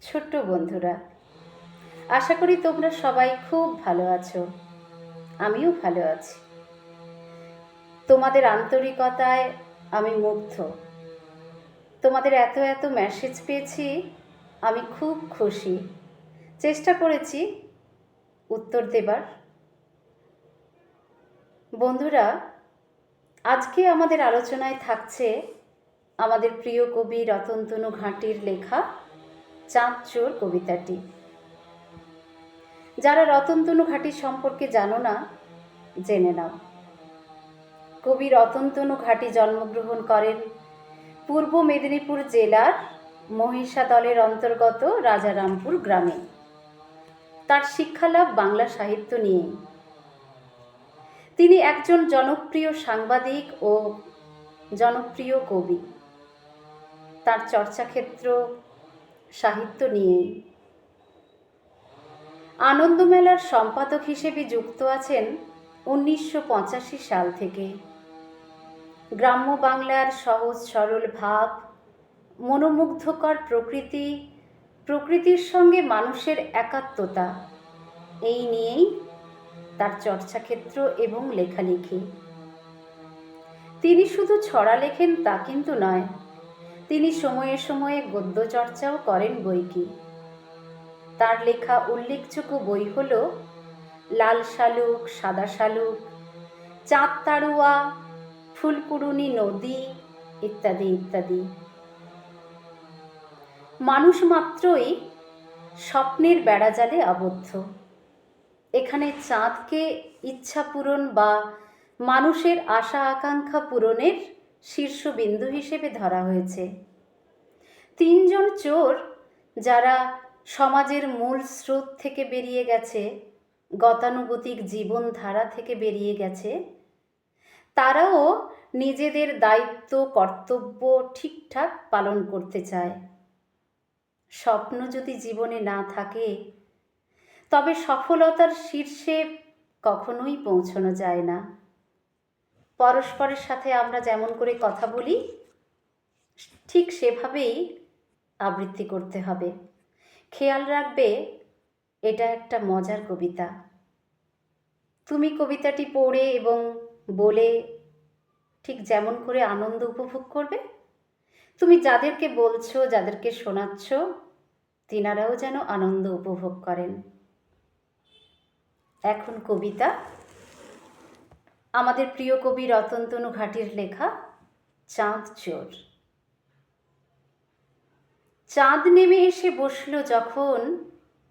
ছোট্ট বন্ধুরা, আশা করি তোমরা সবাই খুব ভালো আছো। আমিও ভালো আছি। তোমাদের আন্তরিকতায় আমি মুগ্ধ। তোমাদের এত এত মেসেজ পেয়েছি, আমি খুব খুশি। চেষ্টা করেছি উত্তর দেবার। বন্ধুরা, আজকে আমাদের আলোচনায় থাকছে আমাদের প্রিয় কবি রতনতনু ঘাঁটির লেখা চাঁদ চোর কবিতাটি। যারা রতনতনু ঘাঁটি সম্পর্কে জানো না, জেনে নাও। কবি রতনতনু ঘাঁটি জন্মগ্রহণ করেন পূর্ব মেদিনীপুর জেলার মহিষাদলের অন্তর্গত রাজারামপুর গ্রামে। তার শিক্ষালাভ বাংলা সাহিত্য নিয়ে। তিনি একজন জনপ্রিয় সাংবাদিক ও জনপ্রিয় কবি। তার চর্চাক্ষেত্র সাহিত্য নিয়েই। আনন্দমেলার সম্পাদক হিসেবে যুক্ত আছেন 1985 সাল থেকে। গ্রাম্য বাংলার সহজ সরল ভাব, মনোমুগ্ধকর প্রকৃতির সঙ্গে মানুষের একাত্মতা, এই নিয়েই তার চর্চাক্ষেত্র এবং লেখালেখি। তিনি শুধু ছড়া লেখেন তা কিন্তু নয়, তিনি সময়ে সময়ে গদ্য চর্চাও করেন বইকি। তার লেখা উল্লেখযোগ্য বই হল লাল শালুক, সাদা শালুক, চাঁদ তাড়ুয়া, ফুলকুড়ুনি নদী ইত্যাদি ইত্যাদি। মানুষ মাত্রই স্বপ্নের বেড়াজালে আবদ্ধ। এখানে চাঁদকে ইচ্ছা পূরণ বা মানুষের আশা আকাঙ্ক্ষা পূরণের শীর্ষবিন্দু হিসেবে ধরা হয়েছে। তিনজন চোর যারা সমাজের মূল স্রোত থেকে বেরিয়ে গেছে, গতানুগতিক জীবনধারা থেকে বেরিয়ে গেছে, তারাও নিজেদের দায়িত্ব কর্তব্য ঠিকঠাক পালন করতে চায়। স্বপ্ন যদি জীবনে না থাকে, তবে সফলতার শীর্ষে কখনোই পৌঁছানো যায় না। পরস্পরের সাথে আমরা যেমন করে কথা বলি, ঠিক সেভাবেই আবৃত্তি করতে হবে। খেয়াল রাখবে, এটা একটা মজার কবিতা। তুমি কবিতাটি পড়ে এবং বলে ঠিক যেমন করে আনন্দ উপভোগ করবে, তুমি যাদেরকে বলছো, যাদেরকে শোনাচ্ছ, তিনারাও যেন আনন্দ উপভোগ করেন। এখন কবিতা, আমাদের প্রিয় কবি রতনতনু ঘাঁটির লেখা চাঁদ চোর। চাঁদ নেমে এসে বসল যখন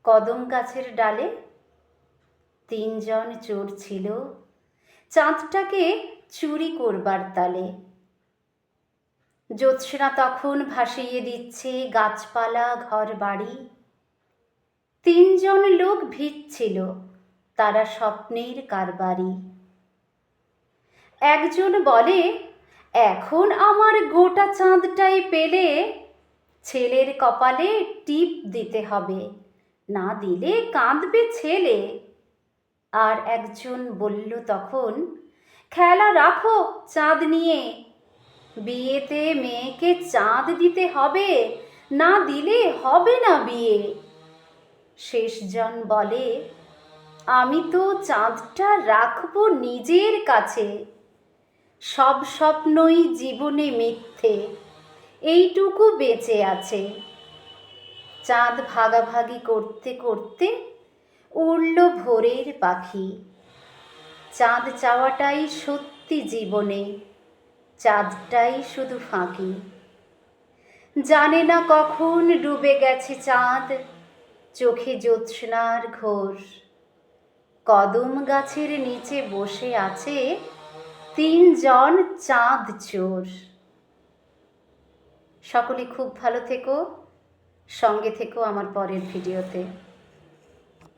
কদম গাছের ডালে, তিনজন চোর ছিল চাঁদটাকে চুরি করবার তালে। জ্যোৎস্না তখন ভাসিয়ে দিচ্ছে গাছপালা ঘর বাড়ি। তিনজন লোক ভিজছিল, তারা স্বপ্নের কারবারি। একজন বলে, এখন আমার গোটা চাঁদটাই পেলে ছেলের কপালে টিপ দিতে হবে, না দিলে কাঁদবে ছেলে। আর একজন বলল তখন, খেলা রাখো চাঁদ নিয়ে, বিয়েতে মেয়েকে চাঁদ দিতে হবে, না দিলে হবে না বিয়ে। শেষজন বলে, আমি তো চাঁদটা রাখবো নিজের কাছে, সব স্বপ্নই জীবনে মিথ্যে, এইটুকু বেঁচে আছে। চাঁদ ভাগাভাগি করতে করতে উড়ল ভোরের পাখি। চাঁদ চাওয়াটাই সত্যি জীবনে, চাঁদটাই শুধু ফাঁকি। জানে না কখন ডুবে গেছে চাঁদ, চোখে জ্যোৎস্নার ঘোর। কদম গাছের নিচে বসে আছে তিনজন চাঁদ চোর। সকলে খুব ভালো থেকো, সঙ্গে থেকো আমার পরের ভিডিওতে।